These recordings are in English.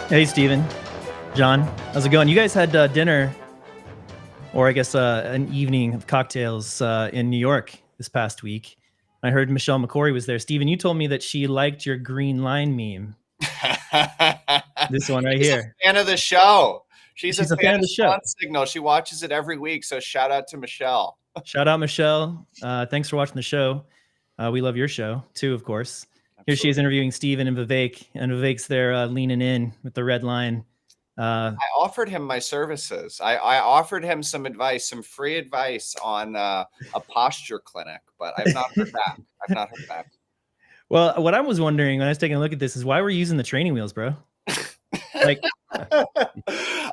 Hey, Steven. John, how's it going? You guys had dinner, or I guess an evening of cocktails in New York this past week. I heard Michelle McCory was there. Steven, you told me that she liked your green line meme. This one right here. A fan of the show. She's a fan of the show. Swan Signal. She watches it every week. So shout out to Michelle. Shout out, Michelle. Thanks for watching the show. We love your show too, of course. Absolutely. Here she is interviewing Steven and Vivek, and Vivek's there leaning in with the red line. I offered him my services. I offered him some advice, some free advice on a posture clinic, but I've not heard back. Well, what I was wondering when I was taking a look at this is why we're using the training wheels, bro. Like, I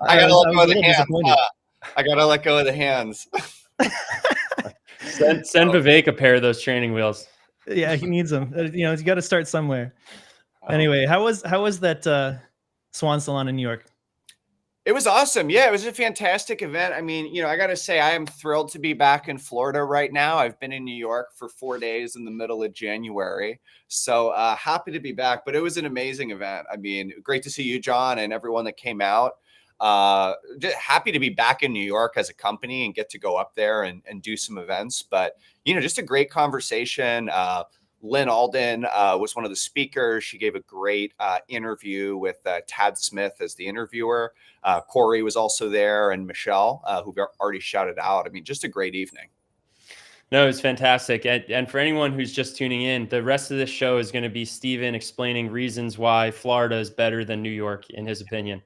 gotta let go of the hands. I gotta let go of the hands. Send Vivek a pair of those training wheels. Yeah, he needs them. You got to start somewhere. Anyway, how was that Swan Salon in New York? It was awesome. Yeah, it was a fantastic event. I mean, I got to say, I am thrilled to be back in Florida right now. I've been in New York for 4 days in the middle of January. So happy to be back. But it was an amazing event. I mean, great to see you, John, and everyone that came out. Just happy to be back in New York as a company and get to go up there and do some events. But, just a great conversation. Lynn Alden was one of the speakers. She gave a great interview with Tad Smith as the interviewer. Corey was also there, and Michelle, who already shouted out. I mean, just a great evening. No, it was fantastic. And for anyone who's just tuning in, the rest of this show is going to be Steven explaining reasons why Florida is better than New York, in his opinion.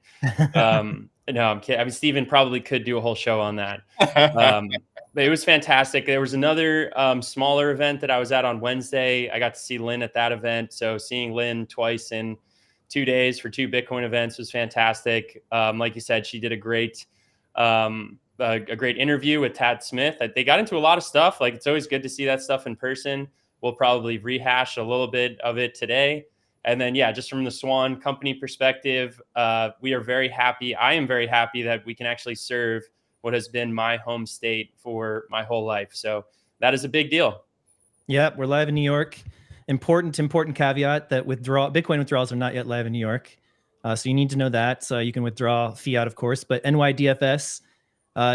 No, I'm kidding. I mean, Steven probably could do a whole show on that. But it was fantastic. There was another smaller event that I was at on Wednesday. I got to see Lynn at that event. So seeing Lynn twice in 2 days for 2 Bitcoin events was fantastic. Like you said, she did a great interview with Tad Smith. They got into a lot of stuff. Like, it's always good to see that stuff in person. We'll probably rehash a little bit of it today. And then, yeah, just from the Swan company perspective, we are very happy. I am very happy that we can actually serve what has been my home state for my whole life. So that is a big deal. Yeah, we're live in New York. Important caveat that Bitcoin withdrawals are not yet live in New York. So you need to know that. So you can withdraw fiat, of course, but NYDFS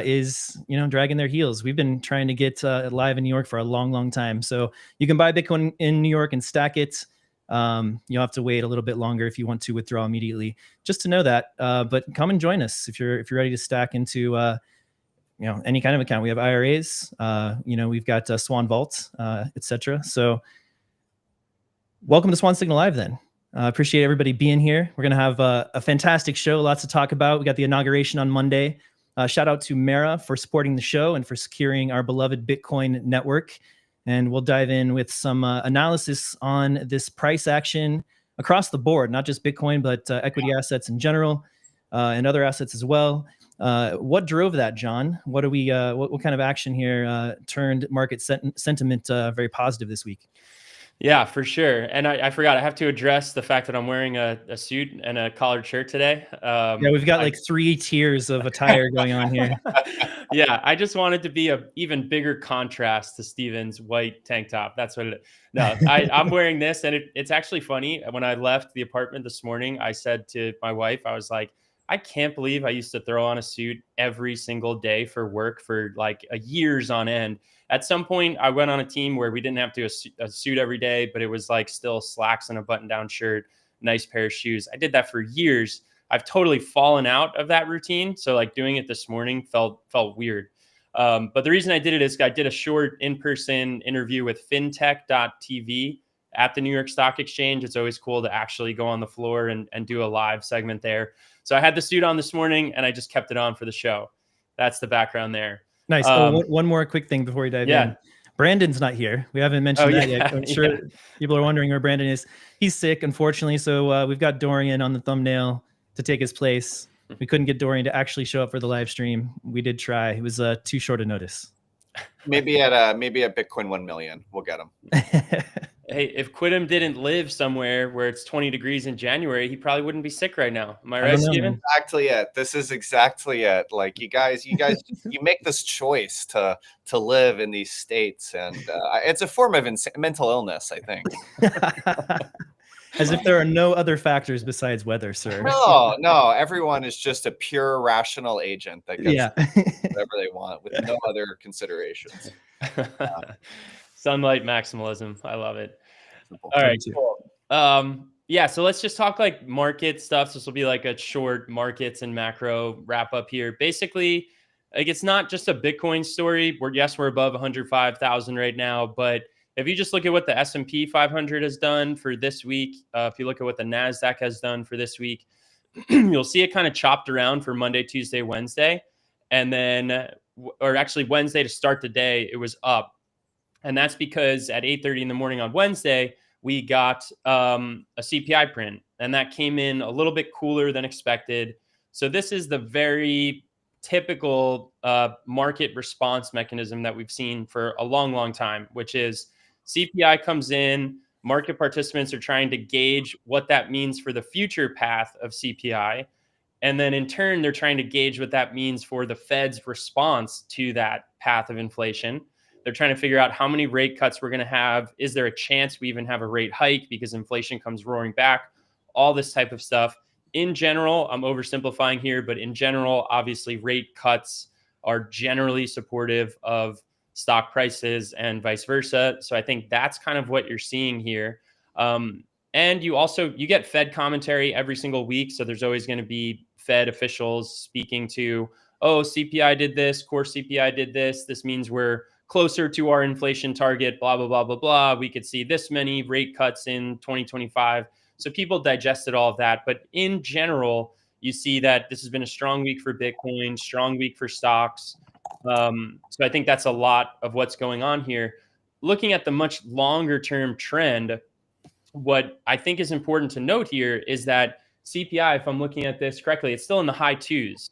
is, dragging their heels. We've been trying to get live in New York for a long, long time. So you can buy Bitcoin in New York and stack it. You'll have to wait a little bit longer if you want to withdraw immediately, just to know that. But come and join us if you're ready to stack into, any kind of account. We have IRAs, we've got Swan Vault, etc. So welcome to Swan Signal Live then. Appreciate everybody being here. We're going to have a fantastic show, lots to talk about. We got the inauguration on Monday. Shout out to Mara for supporting the show and for securing our beloved Bitcoin network. And we'll dive in with some analysis on this price action across the board, not just Bitcoin, but equity assets in general and other assets as well. What drove that, John? What kind of action here turned market sentiment very positive this week? Yeah, for sure. And I forgot, I have to address the fact that I'm wearing a suit and a collared shirt today. Yeah, we've got like 3 tiers of attire going on here. Yeah, I just wanted to be an even bigger contrast to Steven's white tank top. That's what it is. No, I'm wearing this, and it's actually funny. When I left the apartment this morning, I said to my wife, I was like, I can't believe I used to throw on a suit every single day for work for like years on end. At some point, I went on a team where we didn't have to a suit every day, but it was like still slacks and a button-down shirt, nice pair of shoes. I did that for years. I've totally fallen out of that routine. So like doing it this morning felt weird. But the reason I did it is I did a short in-person interview with fintech.tv at the New York Stock Exchange. It's always cool to actually go on the floor and do a live segment there. So I had the suit on this morning and I just kept it on for the show. That's the background there. Nice. One more quick thing before we dive in. Brandon's not here. We haven't mentioned that yet. I'm sure people are wondering where Brandon is. He's sick, unfortunately. So we've got Dorian on the thumbnail to take his place. We couldn't get Dorian to actually show up for the live stream. We did try. It was too short a notice. Maybe at Bitcoin 1 million, we'll get him. Hey, if Quiddim didn't live somewhere where it's 20 degrees in January, he probably wouldn't be sick right now. Am I right, Steven? Exactly it. This is exactly it. Like you guys, you make this choice to live in these states, and it's a form of mental illness, I think. As if there are no other factors besides weather, sir. No, everyone is just a pure rational agent that gets Yeah. whatever they want with no other considerations. Sunlight maximalism. I love it. Simple. All Me right, too. cool. Yeah, so let's just talk like market stuff. So this will be like a short markets and macro wrap up here. Basically, like it's not just a Bitcoin story. We're above 105,000 right now, but if you just look at what the S&P 500 has done for this week, if you look at what the Nasdaq has done for this week, you'll see it kind of chopped around for Monday, Tuesday, Wednesday, and then or actually Wednesday to start the day, it was up. And that's because at 8:30 in the morning on Wednesday, we got a CPI print, and that came in a little bit cooler than expected. So this is the very typical market response mechanism that we've seen for a long, long time, which is CPI comes in, market participants are trying to gauge what that means for the future path of CPI. And then in turn, they're trying to gauge what that means for the Fed's response to that path of inflation. They're trying to figure out how many rate cuts we're going to have. Is there a chance we even have a rate hike because inflation comes roaring back? All this type of stuff. In general, I'm oversimplifying here, but in general, obviously rate cuts are generally supportive of stock prices and vice versa. So I think that's kind of what you're seeing here. And you get Fed commentary every single week. So there's always going to be Fed officials speaking to, oh, CPI did this, core CPI did this. This means we're closer to our inflation target, blah, blah, blah, blah, blah. We could see this many rate cuts in 2025. So people digested all of that. But in general, you see that this has been a strong week for Bitcoin, strong week for stocks. So I think that's a lot of what's going on here. Looking at the much longer term trend, what I think is important to note here is that CPI, if I'm looking at this correctly, it's still in the high twos.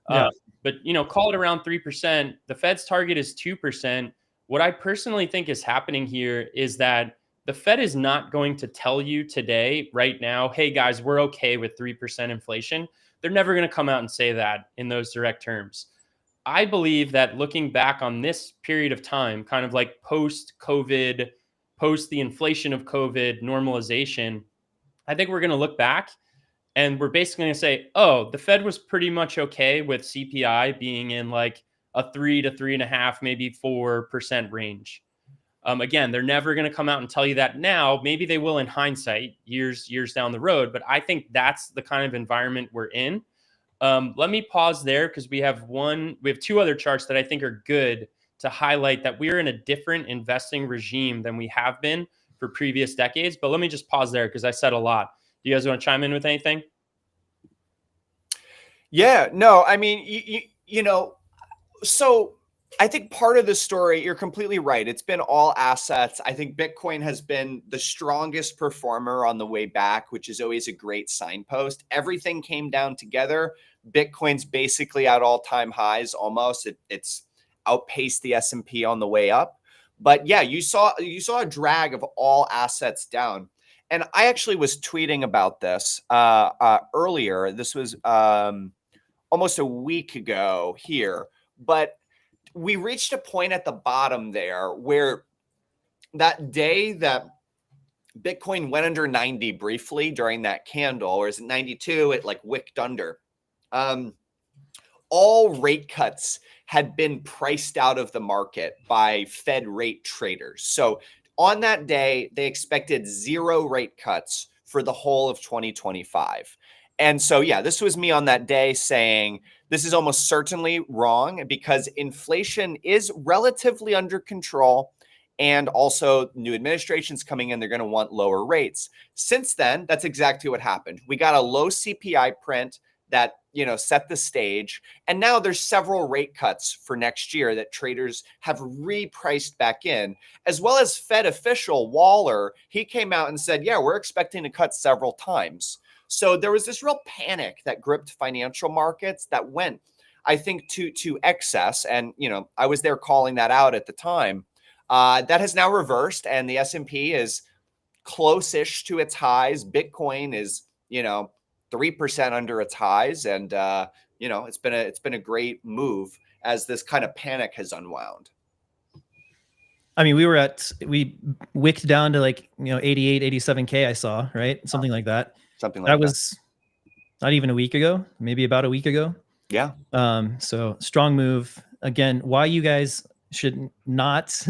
Yeah. But call it around 3%. The Fed's target is 2%. What I personally think is happening here is that the Fed is not going to tell you today, right now, hey guys, we're okay with 3% inflation. They're never going to come out and say that in those direct terms. I believe that looking back on this period of time, kind of like post-COVID, post the inflation of COVID normalization, I think we're going to look back and we're basically going to say, oh, the Fed was pretty much okay with CPI being in like a 3 to 3.5, maybe 4% range. Again, they're never going to come out and tell you that now. Maybe they will in hindsight, years down the road. But I think that's the kind of environment we're in. Let me pause there because we have two other charts that I think are good to highlight that we're in a different investing regime than we have been for previous decades. But let me just pause there because I said a lot. Do you guys want to chime in with anything? Yeah, no, I mean, so I think part of the story, you're completely right. It's been all assets. I think Bitcoin has been the strongest performer on the way back, which is always a great signpost. Everything came down together. Bitcoin's basically at all-time highs almost. It's outpaced the S&P on the way up. But yeah, you saw a drag of all assets down. And I actually was tweeting about this earlier. This was almost a week ago here. But we reached a point at the bottom there where that day that Bitcoin went under 90 briefly during that candle, or is it 92? It like wicked under. All rate cuts had been priced out of the market by Fed rate traders. So on that day, they expected 0 rate cuts for the whole of 2025. And so, yeah, this was me on that day saying this is almost certainly wrong because inflation is relatively under control. And also new administration's coming in, they're going to want lower rates. Since then, that's exactly what happened. We got a low CPI print that, set the stage. And now there's several rate cuts for next year that traders have repriced back in, as well as Fed official Waller. He came out and said, yeah, we're expecting to cut several times. So there was this real panic that gripped financial markets that went, I think, to excess. And, I was there calling that out at the time. That has now reversed, and the S&P is close-ish to its highs. Bitcoin is, 3% under its highs, and it's been a great move as this kind of panic has unwound. I mean, we wicked down to like, 88, 87K, I saw, right? Something like that. Something like That was not even a week ago, maybe about a week ago. Yeah. So strong move. Again, why you guys should not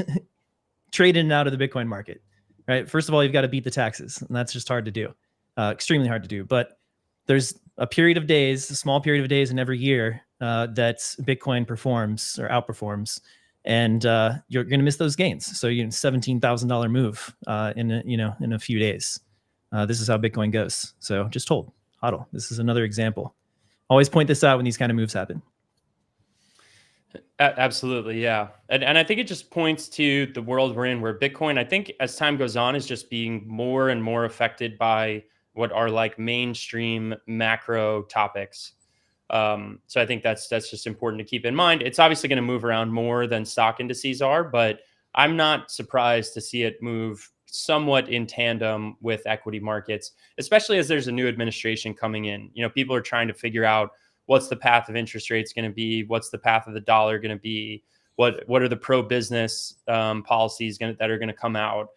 trade in and out of the Bitcoin market, right? First of all, you've got to beat the taxes, and that's just hard to do, extremely hard to do. But there's a period of days, a small period of days in every year that Bitcoin performs or outperforms, and you're going to miss those gains. So $17,000 move in a few days. This is how Bitcoin goes. So just hold, hodl. This is another example. Always point this out when these kind of moves happen. Absolutely, yeah. And I think it just points to the world we're in, where Bitcoin, I think as time goes on, is just being more and more affected by what are like mainstream macro topics. So I think that's just important to keep in mind. It's obviously going to move around more than stock indices are, but I'm not surprised to see it move somewhat in tandem with equity markets, especially as there's a new administration coming in. People are trying to figure out what's the path of interest rates going to be, what's the path of the dollar going to be, what are the pro-business policies that are going to come out,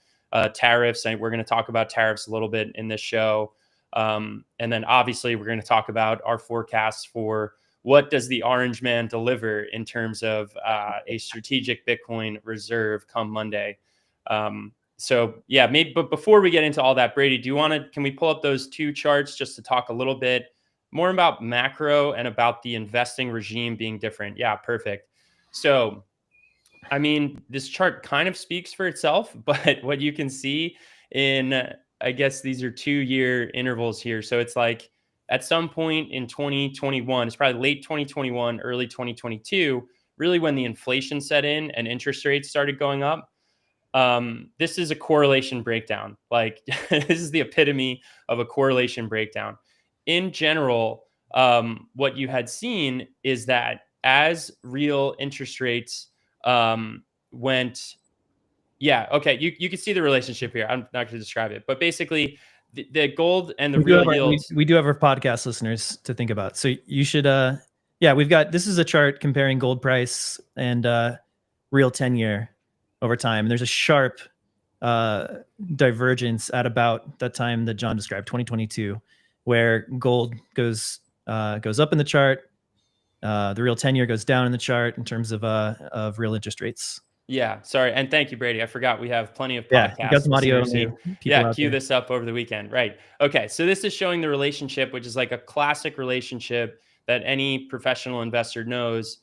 tariffs, and we're going to talk about tariffs a little bit in this show. And then obviously we're going to talk about our forecasts for what does the orange man deliver in terms of a strategic Bitcoin reserve come Monday. So yeah, but before we get into all that, Brady, can we pull up those two charts just to talk a little bit more about macro and about the investing regime being different? Yeah, perfect. So, I mean, this chart kind of speaks for itself, but what you can see in, I guess these are 2-year intervals here. So it's like at some point in 2021, it's probably late 2021, early 2022, really when the inflation set in and interest rates started going up. This is a correlation breakdown. Like this is the epitome of a correlation breakdown. In general, what you had seen is that as real interest rates went, yeah, okay, you can see the relationship here. I'm not going to describe it, but basically the gold and the real yields. We do have our podcast listeners to think about. So you should, this is a chart comparing gold price and real 10-year over time. And there's a sharp divergence at about that time that John described, 2022, where gold goes up in the chart. The real 10-year goes down in the chart in terms of real interest rates. Yeah, sorry. And thank you, Brady. I forgot we have plenty of podcasts. Yeah, we got some audio. Cue this up over the weekend. Right. Okay, so this is showing the relationship, which is like a classic relationship that any professional investor knows.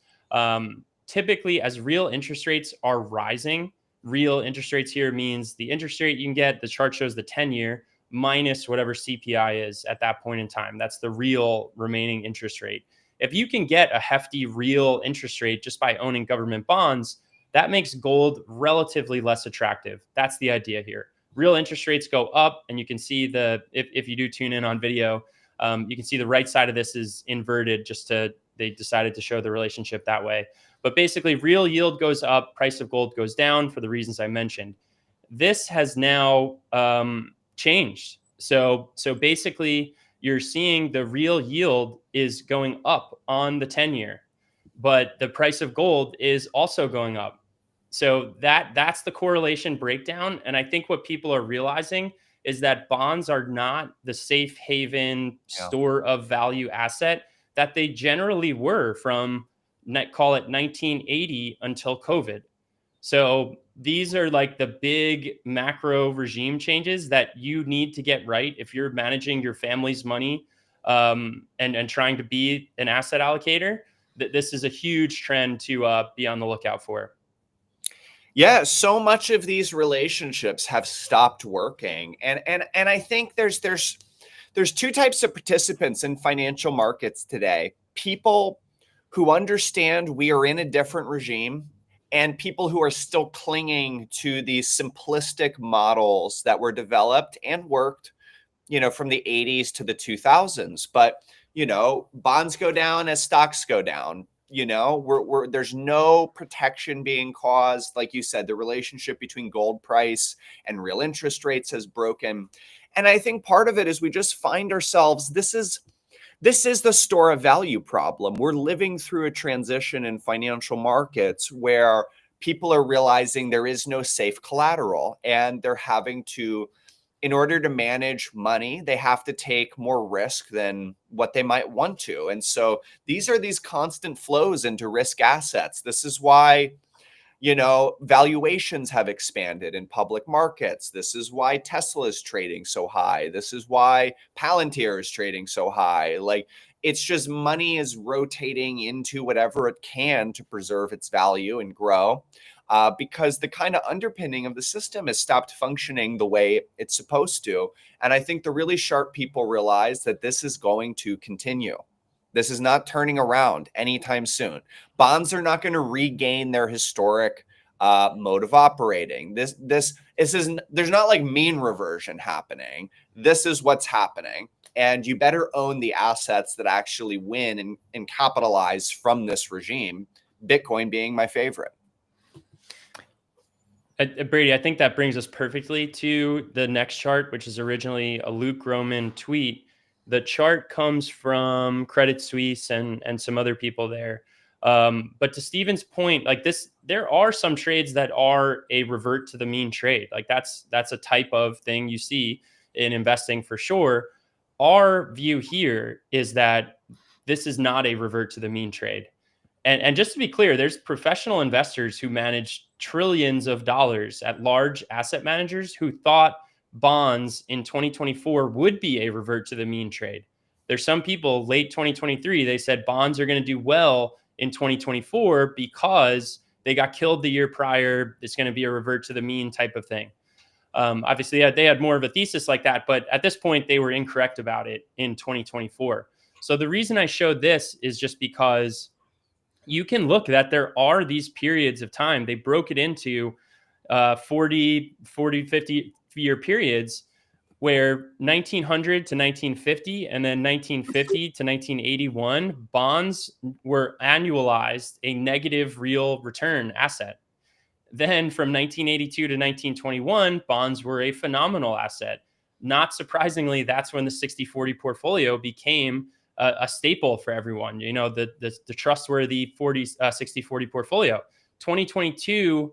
Typically, as real interest rates are rising, real interest rates here means the interest rate you can get, the chart shows the 10-year, minus whatever CPI is at that point in time. That's the real remaining interest rate. If you can get a hefty real interest rate just by owning government bonds, that makes gold relatively less attractive. That's the idea here. Real interest rates go up, and you can see if you do tune in on video, you can see the right side of this is inverted. They decided to show the relationship that way. But basically, real yield goes up, price of gold goes down for the reasons I mentioned. This has now changed. So basically, you're seeing the real yield is going up on the 10-year, but the price of gold is also going up. So that's the correlation breakdown. And I think what people are realizing is that bonds are not the safe haven store of value asset that they generally were from, call it 1980 until COVID. So these are like the big macro regime changes that you need to get right if you're managing your family's money and trying to be an asset allocator. This is a huge trend to be on the lookout for. Yeah, so much of these relationships have stopped working, and I think there's two types of participants in financial markets today: people who understand we are in a different regime, and people who are still clinging to these simplistic models that were developed and worked, from the 80s to the 2000s. But bonds go down as stocks go down. There's no protection being caused. Like you said, the relationship between gold price and real interest rates has broken. And I think part of it is we just find ourselves, this is the store of value problem. We're living through a transition in financial markets where people are realizing there is no safe collateral, and they're having to, in order to manage money, they have to take more risk than what they might want to. And so these are these constant flows into risk assets. This is why, valuations have expanded in public markets. This is why Tesla is trading so high. This is why Palantir is trading so high. Like, it's just money is rotating into whatever it can to preserve its value and grow, because the kind of underpinning of the system has stopped functioning the way it's supposed to. And I think the really sharp people realize that this is going to continue. This is not turning around anytime soon. Bonds are not going to regain their historic mode of operating. This isn't, there's not like mean reversion happening. This is what's happening. And you better own the assets that actually win and capitalize from this regime, Bitcoin being my favorite. Brady, I think that brings us perfectly to the next chart, which is originally a Luke Roman tweet. The chart comes from Credit Suisse and some other people there. But to Steven's point, like this, there are some trades that are a revert to the mean trade. Like that's a type of thing you see in investing for sure. Our view here is that this is not a revert to the mean trade. And just to be clear, there's professional investors who manage trillions of dollars at large asset managers who thought bonds in 2024 would be a revert to the mean trade. There's some people late 2023, they said bonds are going to do well in 2024 because they got killed the year prior. It's going to be a revert to the mean type of thing. Obviously, they had more of a thesis like that, but at this point, they were incorrect about it in 2024. So the reason I showed this is just because you can look that there are these periods of time. They broke it into 40, 50-year periods where 1900 to 1950 and then 1950 to 1981, bonds were annualized a negative real return asset. Then from 1982 to 1921, bonds were a phenomenal asset. Not surprisingly, that's when the 60-40 portfolio became a staple for everyone, the trustworthy 60-40 portfolio. 2022,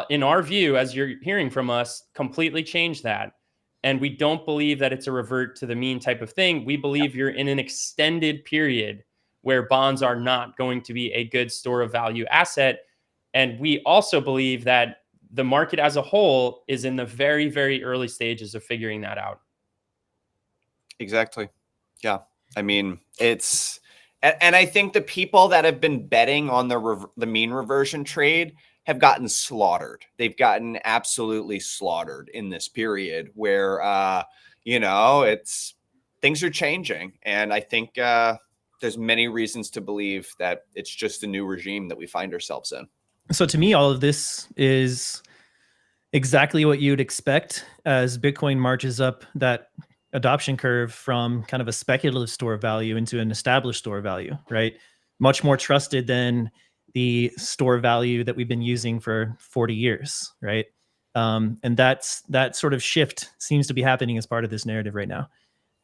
in our view, as you're hearing from us, completely changed that. And we don't believe that it's a revert to the mean type of thing. We believe you're in an extended period where bonds are not going to be a good store of value asset. And we also believe that the market as a whole is in the very, very early stages of figuring that out. Exactly. Yeah. I mean, and I think the people that have been betting on the mean reversion trade have gotten slaughtered. They've gotten absolutely slaughtered in this period where, things are changing. And I think there's many reasons to believe that it's just a new regime that we find ourselves in. So to me, all of this is exactly what you'd expect as Bitcoin marches up that adoption curve from kind of a speculative store of value into an established store of value, right? Much more trusted than the store value that we've been using for 40 years, right? And that sort of shift seems to be happening as part of this narrative right now.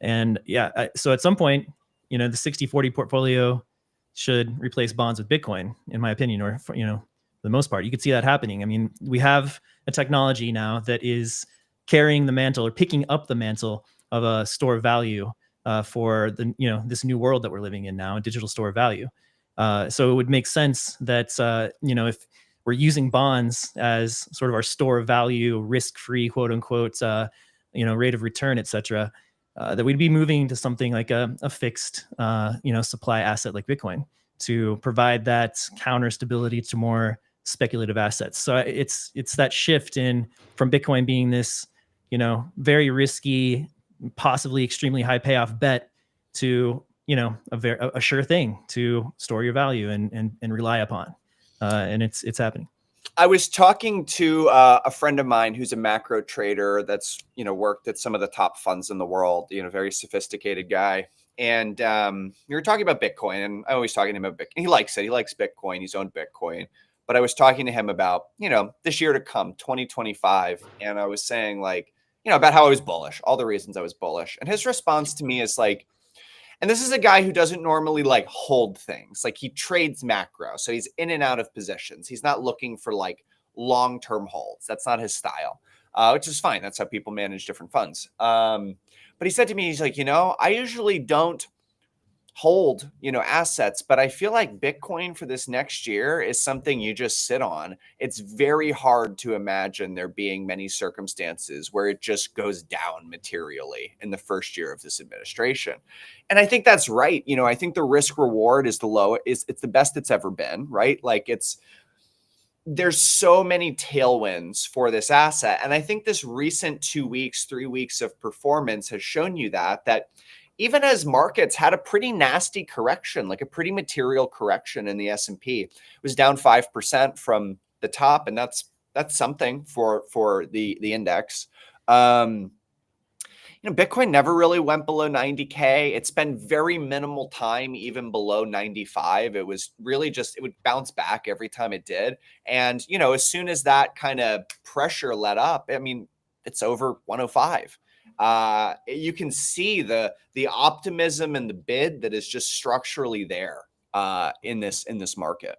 And yeah, so at some point, the 60-40 portfolio should replace bonds with Bitcoin, in my opinion, or for the most part. You could see that happening. I mean, we have a technology now that is carrying the mantle or picking up the mantle of a store of value for the this new world that we're living in now, a digital store of value. So it would make sense that if we're using bonds as sort of our store of value, risk-free, quote unquote, rate of return, et cetera, that we'd be moving to something like a fixed supply asset like Bitcoin to provide that counter stability to more speculative assets. So it's that shift from Bitcoin being this very risky, possibly extremely high payoff bet to a sure thing to store your value and rely upon, and it's happening. I was talking to a friend of mine who's a macro trader that's worked at some of the top funds in the world, very sophisticated guy, and we were talking about Bitcoin, and I always talking to him about Bitcoin. He likes it. He likes Bitcoin. He's owned Bitcoin. But I was talking to him about, this year to come, 2025. And I was saying about how I was bullish, all the reasons I was bullish. And his response to me is And this is a guy who doesn't normally like hold things. Like he trades macro. So he's in and out of positions. He's not looking for like long-term holds. That's not his style, which is fine. That's how people manage different funds. But he said to me, he's like, I usually don't hold, assets, but I feel like Bitcoin for this next year is something you just sit on. It's very hard to imagine there being many circumstances where it just goes down materially in the first year of this administration. And I think that's right. I think the risk reward is it's the best it's ever been, right? Like there's so many tailwinds for this asset. And I think this recent 2 weeks, 3 weeks of performance has shown you that even as markets had a pretty nasty correction, like a pretty material correction in the S&P, it was down 5% from the top. And that's something for the index. Bitcoin never really went below 90K. It's been very minimal time, even below 95. It was really it would bounce back every time it did. And, as soon as that kind of pressure let up, it's over 105. You can see the optimism and the bid that is just structurally there in this market.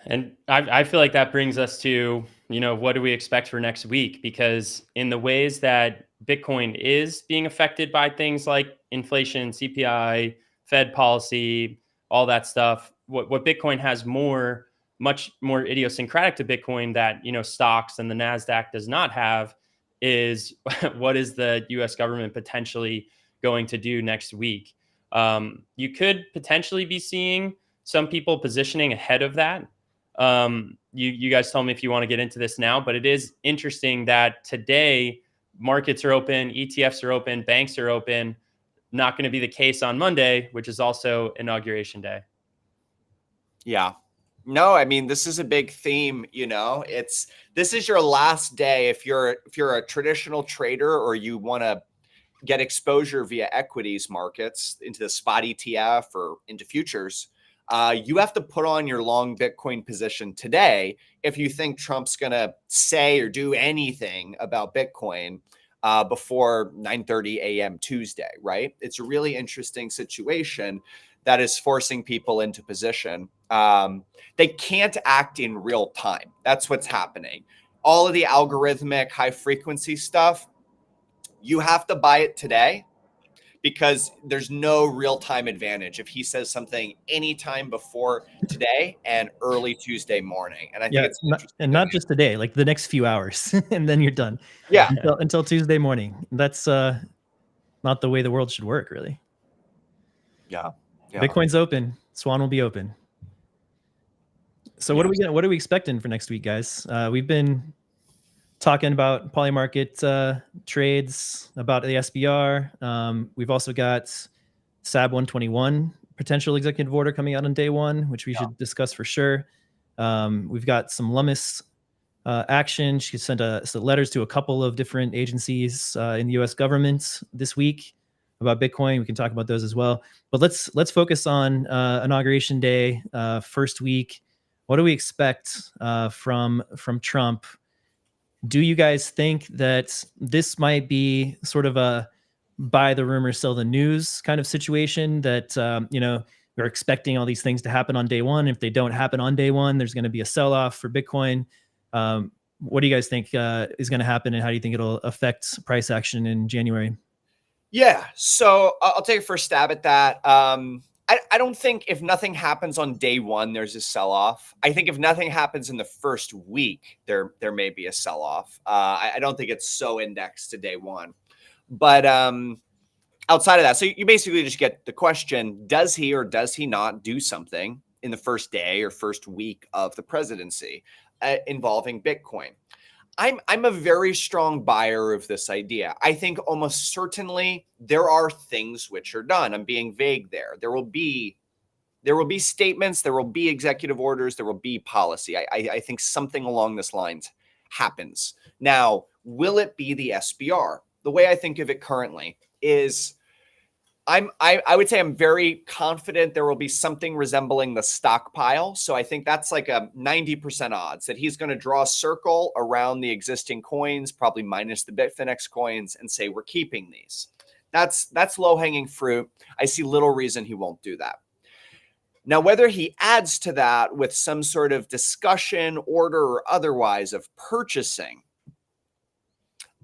And I feel like that brings us to, what do we expect for next week? Because in the ways that Bitcoin is being affected by things like inflation, CPI, Fed policy, all that stuff, what Bitcoin has much more idiosyncratic to Bitcoin that, stocks and the NASDAQ does not have is what is the US government potentially going to do next week? You could potentially be seeing some people positioning ahead of that. You guys tell me if you want to get into this now, but it is interesting that today markets are open, ETFs are open, banks are open. Not going to be the case on Monday, which is also Inauguration Day. Yeah. No, this is a big theme, this is your last day. If you're a traditional trader or you want to get exposure via equities markets into the spot ETF or into futures, you have to put on your long Bitcoin position today if you think Trump's going to say or do anything about Bitcoin before 9:30 a.m. Tuesday, right? It's a really interesting situation that is forcing people into position. They can't act in real time. That's what's happening. All of the algorithmic high frequency stuff, you have to buy it today because there's no real time advantage if he says something anytime before today and early Tuesday morning. And I think it's not just today, like the next few hours, and then you're done. Yeah, until Tuesday morning. That's not the way the world should work, really. Yeah. Bitcoin's open. Swan will be open. So what are we expecting for next week, guys? We've been talking about Polymarket trades, about the SBR. We've also got SAB 121 potential executive order coming out on day one, which we should discuss for sure. We've got some Lummis action. She sent letters to a couple of different agencies in the U.S. government this week about Bitcoin. We can talk about those as well. But let's focus on Inauguration Day, first week. What do we expect from Trump? Do you guys think that this might be sort of a buy the rumor, sell the news kind of situation that, we're expecting all these things to happen on day one. If they don't happen on day one, there's going to be a sell-off for Bitcoin. What do you guys think is going to happen, and how do you think it'll affect price action in January? Yeah, so I'll take a first stab at that. I don't think if nothing happens on day one, there's a sell-off. I think if nothing happens in the first week, there may be a sell-off. I don't think it's so indexed to day one. But outside of that, so you basically just get the question, does he or does he not do something in the first day or first week of the presidency involving Bitcoin? I'm a very strong buyer of this idea. I think almost certainly there are things which are done. I'm being vague there. There will be statements, there will be executive orders, there will be policy. I think something along this lines happens. Now, will it be the SBR? The way I think of it currently is I would say I'm very confident there will be something resembling the stockpile. So I think that's like a 90% odds that he's going to draw a circle around the existing coins, probably minus the Bitfinex coins, and say, we're keeping these. That's low-hanging fruit. I see little reason he won't do that. Now, whether he adds to that with some sort of discussion, order, or otherwise of purchasing,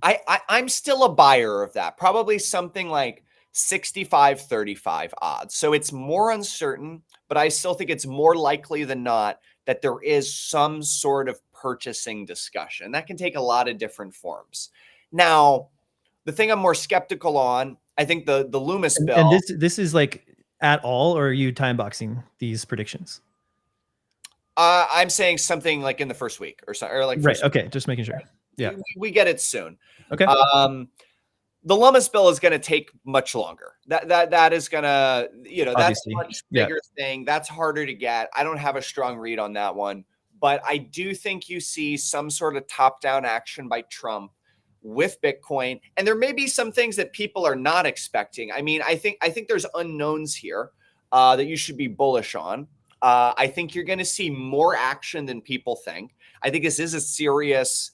I'm still a buyer of that. Probably something like 65-35 odds. So it's more uncertain, but I still think it's more likely than not that there is some sort of purchasing discussion. That can take a lot of different forms. Now, the thing I'm more skeptical on, I think the Loomis bill. And this is like at all, or are you time boxing these predictions? I'm saying something like in the first week or so, or like right. Okay, just making sure. Yeah, we get it soon. Okay. The Loomis bill is going to take much longer. That is going to, that's a much bigger thing. That's harder to get. I don't have a strong read on that one, but I do think you see some sort of top-down action by Trump with Bitcoin, and there may be some things that people are not expecting. I mean, I think there's unknowns here that you should be bullish on. I think you're going to see more action than people think. I think this is a serious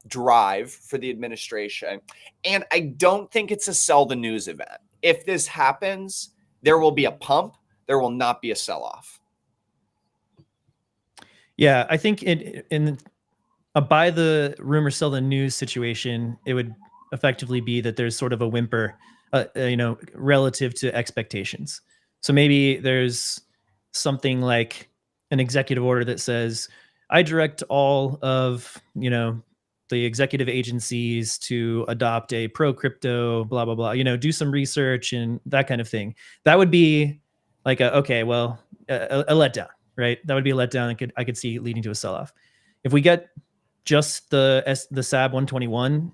drive for the administration. And I don't think it's a sell the news event. If this happens, there will be a pump. There will not be a sell-off. Yeah, I think in a buy the rumor, sell the news situation, it would effectively be that there's sort of a whimper, relative to expectations. So maybe there's something like an executive order that says, I direct all of, the executive agencies to adopt a pro crypto, blah, blah, blah, do some research and that kind of thing. That would be like a letdown, right? That would be a letdown. I could see leading to a sell-off. If we get just the SAB 121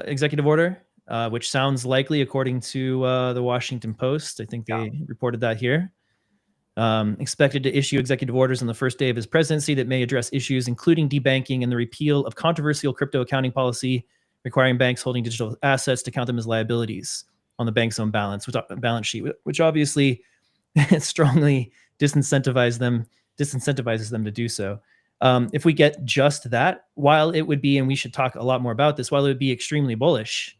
executive order, which sounds likely according to the Washington Post, I think they reported that here. Expected to issue executive orders on the first day of his presidency that may address issues including debanking and the repeal of controversial crypto accounting policy requiring banks holding digital assets to count them as liabilities on the bank's own balance sheet, which obviously strongly disincentivizes them to do so. If we get just that, while it would be, and we should talk a lot more about this, while it would be extremely bullish,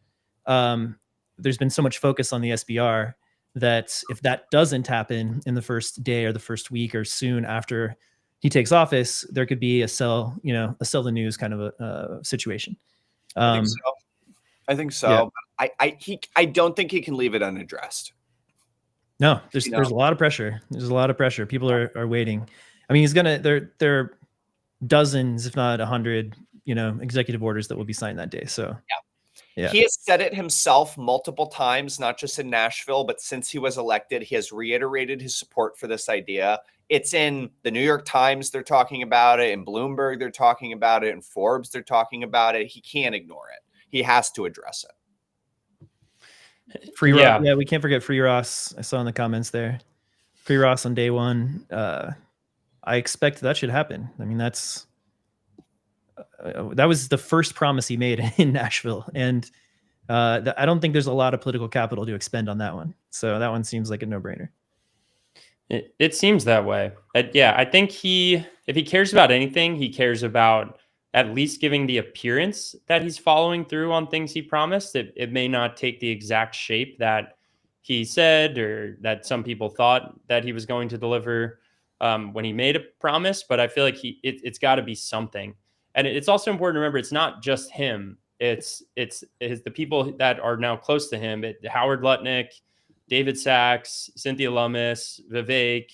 there's been so much focus on the SBR that if that doesn't happen in the first day or the first week or soon after he takes office, there could be a sell the news kind of a situation. I think so. Yeah. I don't think he can leave it unaddressed. No, there's a lot of pressure. There's a lot of pressure. People are waiting. I mean, there are dozens, if not 100, executive orders that will be signed that day. So yeah. He has said it himself multiple times, not just in Nashville, but since he was elected, he has reiterated his support for this idea. It's in the New York Times, they're talking about it. In Bloomberg, they're talking about it. In Forbes, they're talking about it. He can't ignore it. He has to address it. Free Ross. Yeah, we can't forget Free Ross. I saw in the comments there. Free Ross on day one. I expect that should happen. I mean, that was the first promise he made in Nashville. And I don't think there's a lot of political capital to expend on that one. So that one seems like a no-brainer. It seems that way. I think if he cares about anything, he cares about at least giving the appearance that he's following through on things he promised. It may not take the exact shape that he said or that some people thought that he was going to deliver when he made a promise, but I feel like it's got to be something. And it's also important to remember it's not just him. It's the people that are now close to him. Howard Lutnick, David Sachs, Cynthia Lummis, Vivek,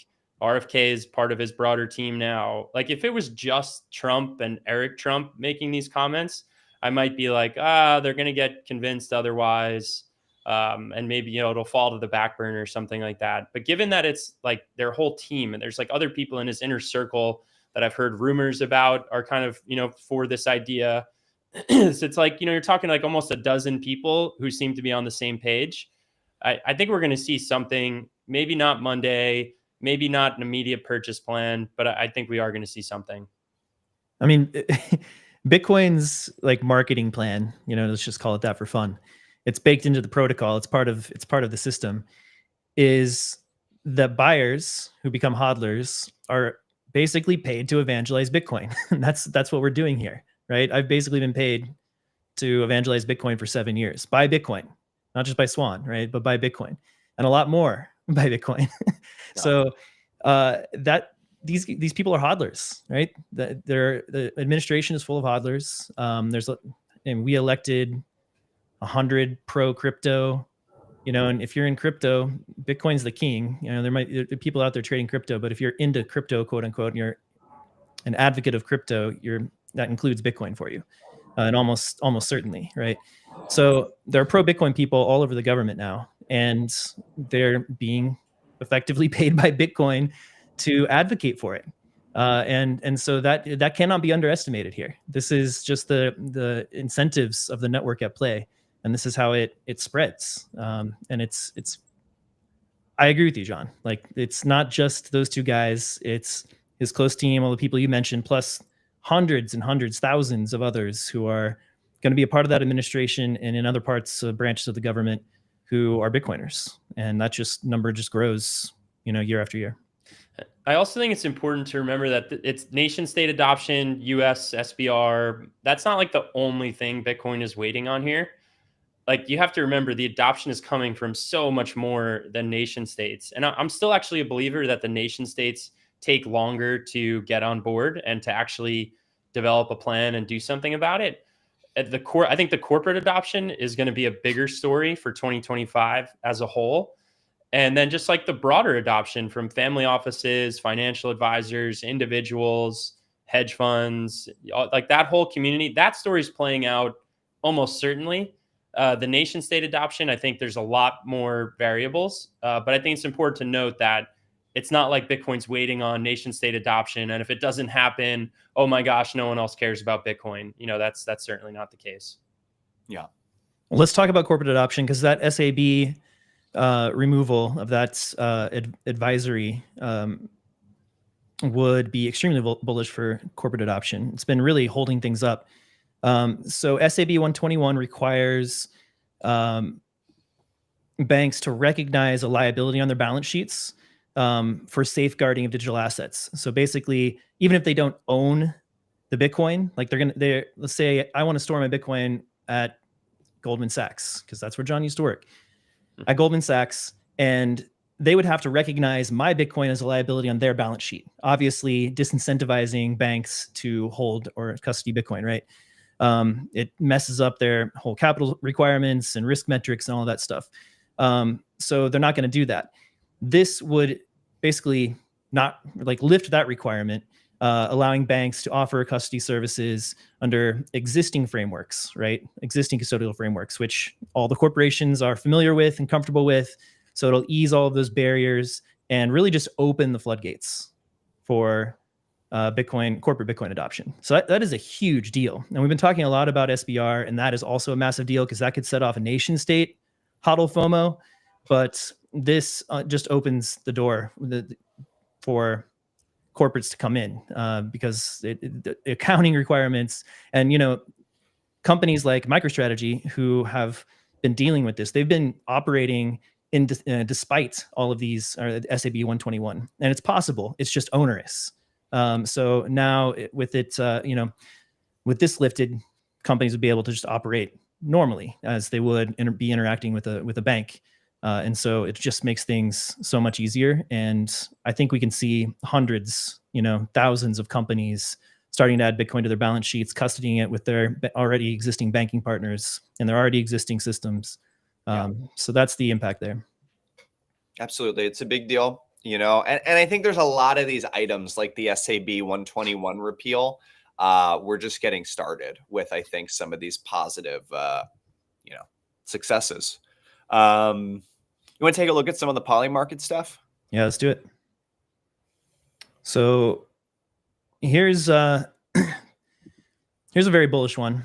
RFK is part of his broader team now. Like if it was just Trump and Eric Trump making these comments, I might be like, they're going to get convinced otherwise. And maybe, it'll fall to the back burner or something like that. But given that it's like their whole team and there's like other people in his inner circle that I've heard rumors about are kind of, for this idea. So it's like, you're talking like almost a dozen people who seem to be on the same page. I think we're going to see something, maybe not Monday, maybe not an immediate purchase plan, but I think we are going to see something. I mean, Bitcoin's like marketing plan, let's just call it that for fun. It's baked into the protocol. It's part of the system, is that buyers who become hodlers are basically paid to evangelize Bitcoin. That's what we're doing here, right? I've basically been paid to evangelize Bitcoin for 7 years. Buy Bitcoin. not just by Swan, right, but by Bitcoin, and a lot more by Bitcoin. So that these people are hodlers, right? The administration is full of hodlers. And we elected 100 pro crypto, and if you're in crypto, Bitcoin's the king. There are people out there trading crypto, but if you're into crypto, quote unquote, and you're an advocate of crypto, that includes Bitcoin for you, and almost certainly, right? So there are pro Bitcoin people all over the government now, and they're being effectively paid by Bitcoin to advocate for it. And so that cannot be underestimated here. This is just the incentives of the network at play, and this is how it spreads. And it's I agree with you, John. Like, it's not just those two guys; it's his close team, all the people you mentioned, plus hundreds and hundreds, thousands of others who are going to be a part of that administration and in other parts of branches of the government who are Bitcoiners, and that number just grows, year after year. I also think it's important to remember that it's nation state adoption, US SBR. That's not like the only thing Bitcoin is waiting on here. Like, you have to remember the adoption is coming from so much more than nation states. And I'm still actually a believer that the nation states take longer to get on board and to actually develop a plan and do something about it. At the core, I think the corporate adoption is going to be a bigger story for 2025 as a whole. And then just like the broader adoption from family offices, financial advisors, individuals, hedge funds, like that whole community, that story is playing out almost certainly. The nation state adoption, I think there's a lot more variables, but I think it's important to note that it's not like Bitcoin's waiting on nation state adoption. And if it doesn't happen, oh my gosh, no one else cares about Bitcoin. That's certainly not the case. Yeah. Well, let's talk about corporate adoption, because that SAB removal of that advisory would be extremely bullish for corporate adoption. It's been really holding things up. So SAB 121 requires banks to recognize a liability on their balance sheets for safeguarding of digital assets. So basically, even if they don't own the Bitcoin, like let's say I want to store my Bitcoin at Goldman Sachs, because that's where John used to work, at Goldman Sachs, and they would have to recognize my Bitcoin as a liability on their balance sheet, obviously disincentivizing banks to hold or custody Bitcoin, right? It messes up their whole capital requirements and risk metrics and all that stuff. So they're not going to do that. This would basically not lift that requirement, allowing banks to offer custody services under existing frameworks, right? Existing custodial frameworks, which all the corporations are familiar with and comfortable with. So it'll ease all of those barriers and really just open the floodgates for corporate Bitcoin adoption. So that is a huge deal. And we've been talking a lot about SBR, and that is also a massive deal because that could set off a nation state hodl FOMO. But this just opens the door for corporates to come in because the accounting requirements and, companies like MicroStrategy who have been dealing with this, they've been operating despite all of these SAB 121, and it's possible. It's just onerous. So now with this lifted, companies would be able to just operate normally as they would be interacting with a bank. And so it just makes things so much easier. And I think we can see hundreds, thousands of companies starting to add Bitcoin to their balance sheets, custodying it with their already existing banking partners and their already existing systems. So that's the impact there. Absolutely. It's a big deal, and I think there's a lot of these items like the SAB 121 repeal. We're just getting started with, I think, some of these positive, successes. You want to take a look at some of the Polymarket stuff? Yeah, let's do it. So here's a very bullish one.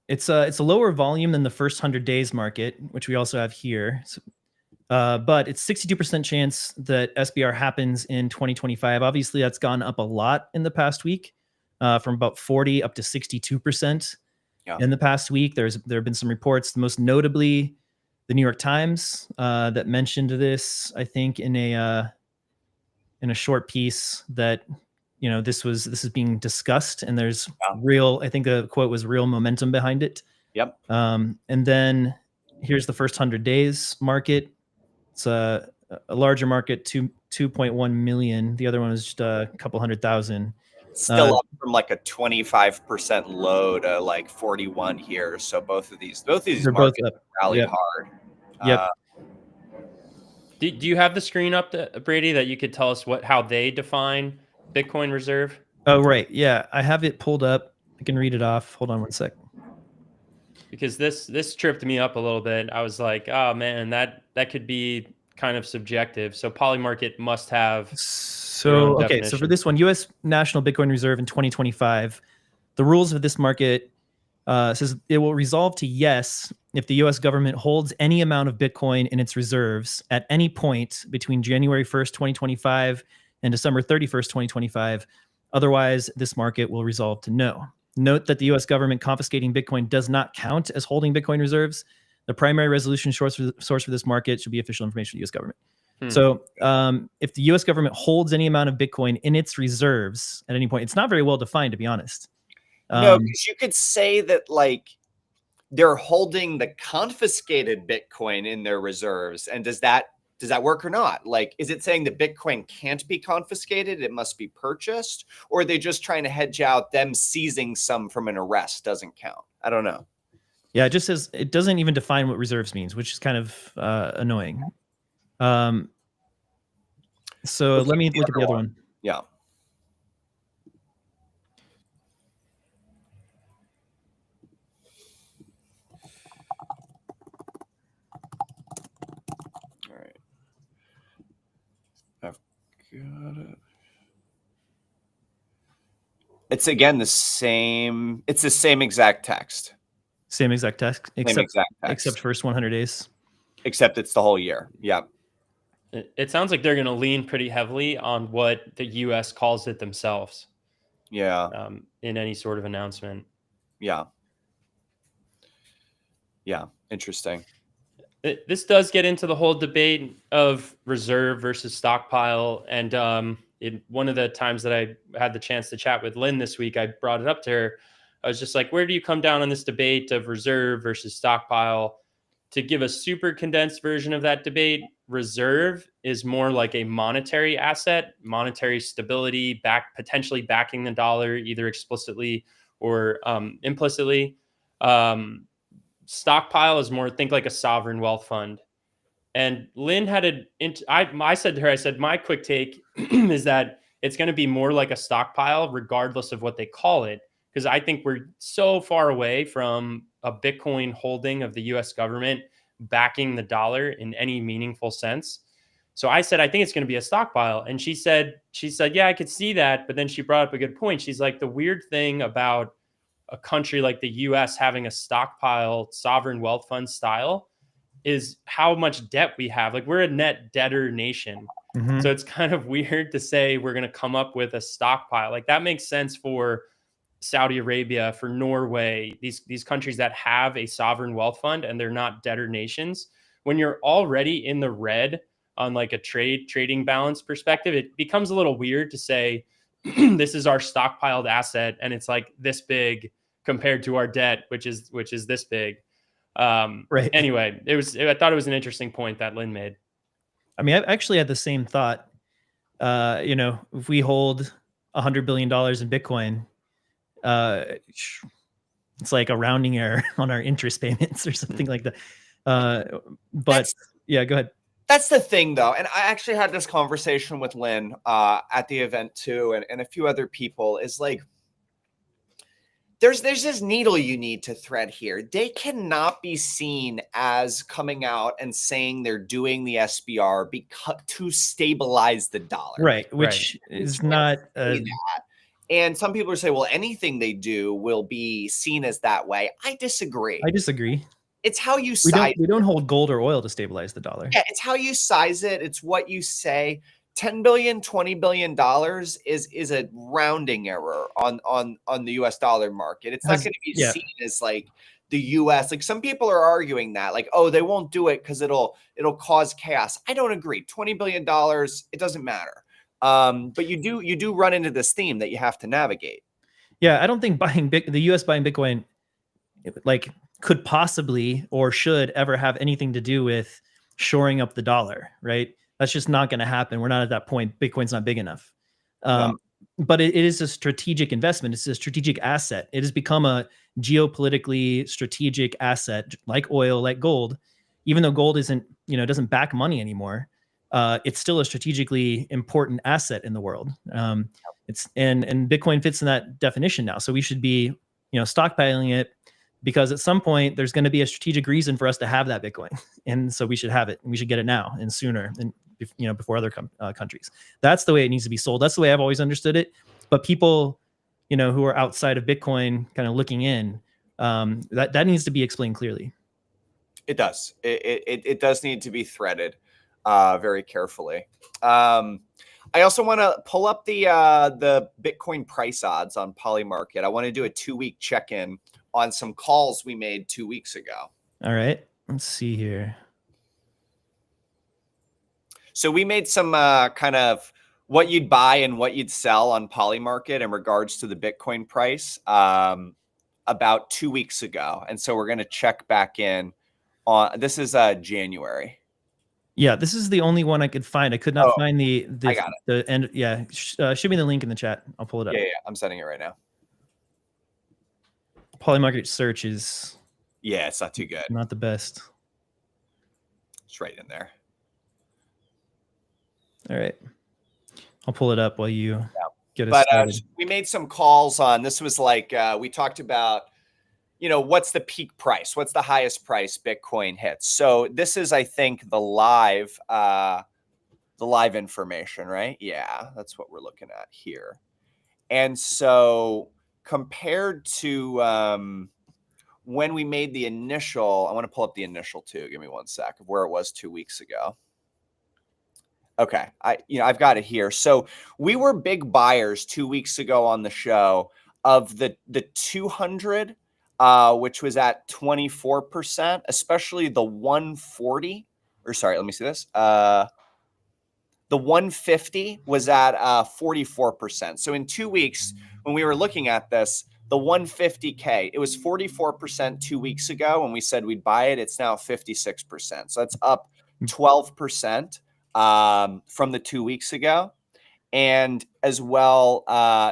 It's a lower volume than the first 100 days market, which we also have here. So, but it's 62% chance that SBR happens in 2025. Obviously, that's gone up a lot in the past week, from about 40 up to 62% in the past week. There have been some reports, most notably the New York Times, that mentioned this, I think, in a short piece that this is being discussed, and there's I think the quote was real momentum behind it. Yep. And then Here's the first 100 days market. It's a larger market, 2.1 million. The other one is just a couple 100,000. Still up from like a 25% low to like 41 here. So both of these markets rallied hard. Yep. Do you have the screen up, Brady, that you could tell us how they define Bitcoin reserve? Oh, right. Yeah, I have it pulled up. I can read it off. Hold on one sec. Because this tripped me up a little bit. I was like, oh man, that could be kind of subjective. So Polymarket must have. So okay, so for this one, U.S. National Bitcoin Reserve in 2025, the rules of this market says it will resolve to yes if the U.S. government holds any amount of Bitcoin in its reserves at any point between January 1st, 2025 and December 31st, 2025. Otherwise, this market will resolve to no. Note that the U.S. government confiscating Bitcoin does not count as holding Bitcoin reserves. The primary resolution source for this market should be official information of the U.S. government. So if the U.S. government holds any amount of Bitcoin in its reserves at any point, it's not very well defined, to be honest. No, because you could say that like they're holding the confiscated Bitcoin in their reserves. And does that work or not? Like, is it saying that Bitcoin can't be confiscated? It must be purchased? Or are they just trying to hedge out them seizing some from an arrest doesn't count? I don't know. Yeah, it just says it doesn't even define what reserves means, which is kind of annoying. So let me look at the other one. Yeah. All right. I've got it. It's again the same. It's the same exact text. Same exact text, except first 100 days. Except it's the whole year. Yeah. It sounds like they're going to lean pretty heavily on what the U.S. calls it themselves. Yeah. In any sort of announcement. Yeah. Yeah. Interesting. This does get into the whole debate of reserve versus stockpile. And one of the times that I had the chance to chat with Lynn this week, I brought it up to her. I was just like, where do you come down on this debate of reserve versus stockpile? To give a super condensed version of that debate, reserve is more like a monetary asset, monetary stability, potentially backing the dollar, either explicitly or implicitly. Stockpile is more, think like a sovereign wealth fund. And Lynn had I said to her, I said, my quick take is that it's going to be more like a stockpile, regardless of what they call it. Because I think we're so far away from a Bitcoin holding of the US government backing the dollar in any meaningful sense. So I said, I think it's going to be a stockpile. And she said, yeah, I could see that. But then she brought up a good point. She's like, the weird thing about a country like the US having a stockpile sovereign wealth fund style is how much debt we have. Like, we're a net debtor nation. Mm-hmm. So it's kind of weird to say we're going to come up with a stockpile. Like, that makes sense for Saudi Arabia, for Norway, these countries that have a sovereign wealth fund and they're not debtor nations. When you're already in the red on like a trading balance perspective, it becomes a little weird to say this is our stockpiled asset and it's like this big compared to our debt, which is this big. Right. Anyway, I thought it was an interesting point that Lynn made. I mean, I actually had the same thought. If we hold $100 billion in Bitcoin, it's like a rounding error on our interest payments or something like that. Yeah, go ahead. That's the thing, though. And I actually had this conversation with Lynn at the event too, and a few other people. Is like, there's this needle you need to thread here. They cannot be seen as coming out and saying they're doing the SBR to stabilize the dollar. Right, which is not that. And some people are saying, well, anything they do will be seen as that way. I disagree. It's how you size. We don't hold gold or oil to stabilize the dollar. Yeah, it's how you size it. It's what you say. $10 billion, $20 billion is a rounding error on the US dollar market. It's not going to be seen as like the US. Like, some people are arguing that, like, oh, they won't do it because it'll cause chaos. I don't agree. $20 billion, it doesn't matter. But you do run into this theme that you have to navigate. Yeah, I don't think the US buying Bitcoin, like, could possibly or should ever have anything to do with shoring up the dollar, right? That's just not going to happen. We're not at that point. Bitcoin's not big enough. No. But it is a strategic investment. It's a strategic asset. It has become a geopolitically strategic asset, like oil, like gold. Even though gold isn't, doesn't back money anymore, it's still a strategically important asset in the world. It's and Bitcoin fits in that definition now. So we should be, stockpiling it, because at some point there's going to be a strategic reason for us to have that Bitcoin, and so we should have it, and we should get it now and sooner, and before other countries. That's the way it needs to be sold. That's the way I've always understood it. But people, who are outside of Bitcoin, kind of looking in, that needs to be explained clearly. It does. It does need to be threaded very carefully. I also want to pull up the Bitcoin price odds on Polymarket. I want to do a 2-week check-in on some calls we made 2 weeks ago. All right, let's see here. So we made some kind of what you'd buy and what you'd sell on Polymarket in regards to the Bitcoin price about 2 weeks ago. And so we're going to check back in on, this is January. Yeah, this is the only one I could find. I could not find the I got the end. Yeah, shoot me the link in the chat. I'll pull it up. Yeah, I'm sending it right now. Polymarket search is it's not too good. Not the best. It's right in there. All right, I'll pull it up while you get us but started. We made some calls on, this was like, we talked about, what's the peak price? What's the highest price Bitcoin hits? So this is, I think, the live information, right? Yeah, that's what we're looking at here. And so compared to when we made the initial, I want to pull up the initial too. Give me 1 sec of where it was 2 weeks ago. Okay, I've got it here. So we were big buyers 2 weeks ago on the show of the 200, which was at 24%, especially the 140. Or sorry, let me see this. The 150 was at 44%. So in 2 weeks, when we were looking at this, the 150K, it was 44% 2 weeks ago when we said we'd buy it. It's now 56%. So that's up 12%. From the 2 weeks ago. And as well,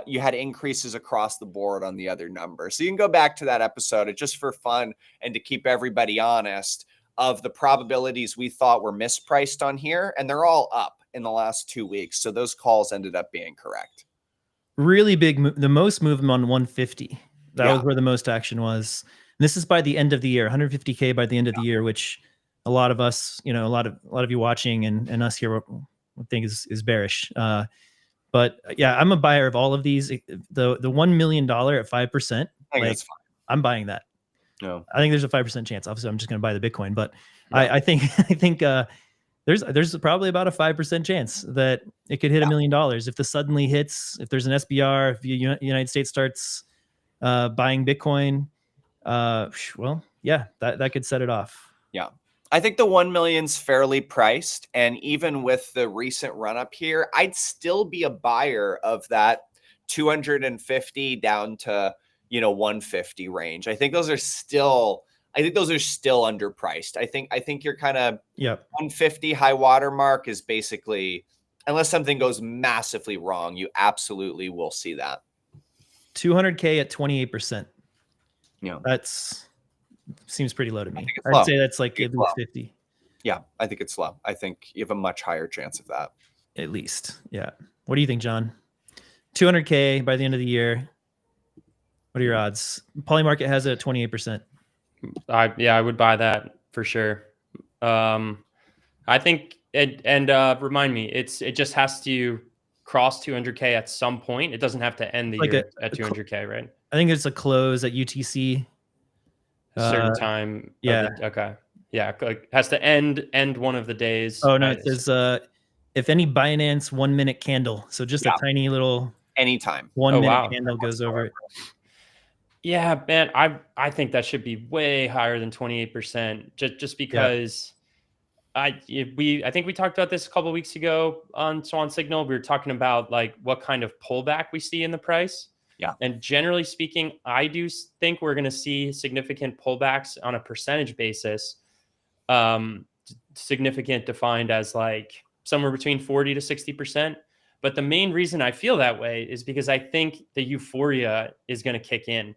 you had increases across the board on the other numbers. So you can go back to that episode just for fun and to keep everybody honest of the probabilities we thought were mispriced on here. And they're all up in the last 2 weeks. So those calls ended up being correct. Really big, the most movement on 150. That was where the most action was. And this is by the end of the year, 150K by the end of the year, which a lot of us, a lot of you watching and us here, I think is bearish. But yeah, I'm a buyer of all of these. The $1 million at 5%, like, I'm buying that. No, I think there's a 5% chance. Obviously, I'm just going to buy the Bitcoin, but I think there's probably about a 5% chance that it could hit $1 million if this suddenly hits. If there's an SBR, if the United States starts buying Bitcoin, well, yeah, that could set it off. Yeah. I think the 1 million's fairly priced. And even with the recent run up here, I'd still be a buyer of that 250 down to, 150 range. I think those are still underpriced. I think you're kind of 150 high water mark is basically, unless something goes massively wrong, you absolutely will see that. 200K at 28%. That's seems pretty low to me. I'd say that's like at least 50. Yeah, I think it's low. I think you have a much higher chance of that. At least. Yeah. What do you think, John? 200K by the end of the year. What are your odds? Polymarket has it at 28%. I would buy that for sure. I think remind me, it just has to cross 200K at some point. It doesn't have to end the year at 200K, right? I think it's a close at UTC. Certain time. Yeah. Okay. Yeah. Like has to end one of the days. Oh no, it says if any Binance 1 minute candle. So just a tiny little anytime 1 minute candle goes over it. Yeah, man. I think that should be way higher than 28%. Just because I think we talked about this a couple of weeks ago on Swan Signal. We were talking about like what kind of pullback we see in the price. Yeah. And generally speaking, I do think we're going to see significant pullbacks on a percentage basis. Significant defined as like somewhere between 40 to 60%. But the main reason I feel that way is because I think the euphoria is going to kick in.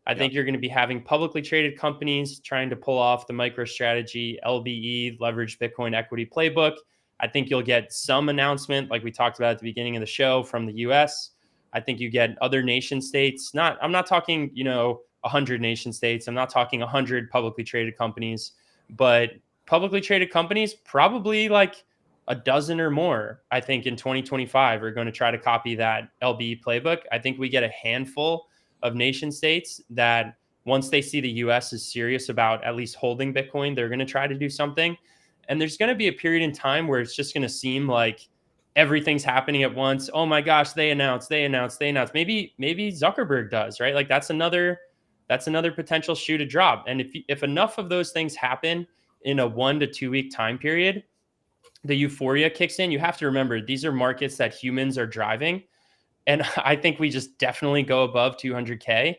I think you're going to be having publicly traded companies trying to pull off the MicroStrategy, LBE, leveraged Bitcoin equity playbook. I think you'll get some announcement, like we talked about at the beginning of the show, from the US. I think you get other nation states. I'm not talking, 100 nation states. I'm not talking 100 publicly traded companies, but publicly traded companies, probably like a dozen or more, I think in 2025 are going to try to copy that LBE playbook. I think we get a handful of nation states that once they see the US is serious about at least holding Bitcoin, they're going to try to do something. And there's going to be a period in time where it's just going to seem like everything's happening at once. Oh my gosh, they announced. Maybe Zuckerberg does, right? Like that's another potential shoe to drop. And if enough of those things happen in a 1 to 2 week time period, the euphoria kicks in. You have to remember, these are markets that humans are driving. And I think we just definitely go above 200K.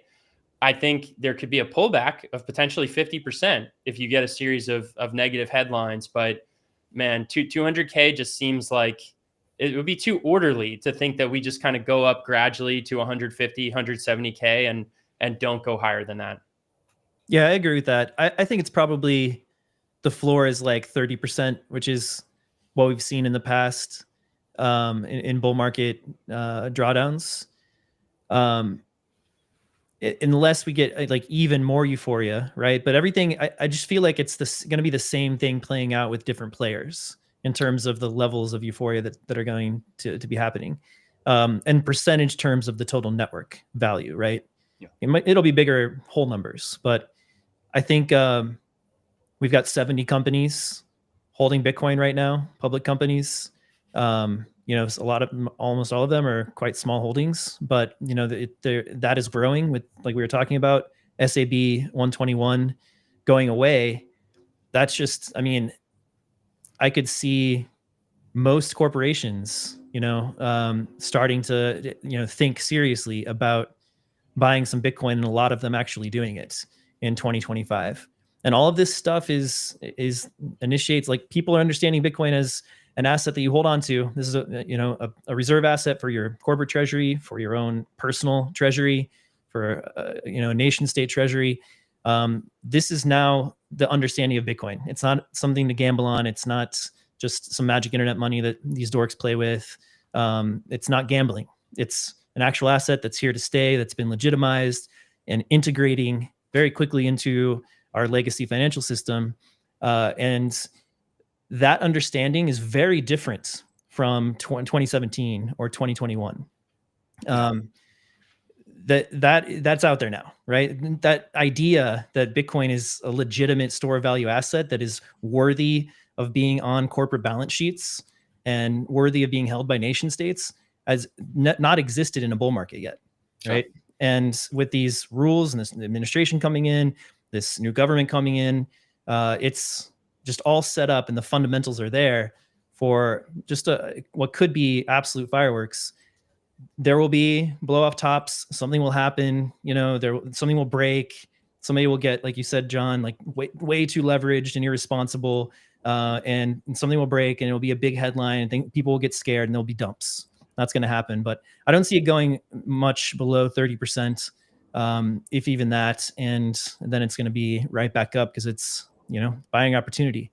I think there could be a pullback of potentially 50% if you get a series of negative headlines. But man, 200K just seems like it would be too orderly to think that we just kind of go up gradually to 150, 170K and don't go higher than that. Yeah, I agree with that. I think it's probably the floor is like 30%, which is what we've seen in the past in bull market drawdowns. Unless we get like even more euphoria, right? But everything, I just feel like it's going to be the same thing playing out with different players in terms of the levels of euphoria that are going to be happening, and percentage terms of the total network value, right? Yeah. It'll be bigger whole numbers, but I think we've got 70 companies holding Bitcoin right now, public companies. Almost all of them are quite small holdings, but that is growing with, like we were talking about, SAB 121 going away. That's just, I could see most corporations, starting to, think seriously about buying some Bitcoin, and a lot of them actually doing it in 2025. And all of this stuff initiates, like, people are understanding Bitcoin as an asset that you hold on to. This is a reserve asset for your corporate treasury, for your own personal treasury, for a nation state treasury. This is now the understanding of Bitcoin. It's not something to gamble on. It's not just some magic internet money that these dorks play with. It's not gambling. It's an actual asset that's here to stay, that's been legitimized and integrating very quickly into our legacy financial system. And that understanding is very different from 2017 or 2021. That's out there now, right? That idea that Bitcoin is a legitimate store of value asset that is worthy of being on corporate balance sheets and worthy of being held by nation states has not existed in a bull market yet, right? Sure. And with these rules and this administration coming in, this new government coming in, it's just all set up and the fundamentals are there for just what could be absolute fireworks. There will be blow off tops. Something will happen. Something will break. Somebody will get, like you said, John, like way too leveraged and irresponsible, and something will break and it'll be a big headline and people will get scared and there'll be dumps. That's going to happen, but I don't see it going much below 30%, if even that, and then it's going to be right back up because it's buying opportunity.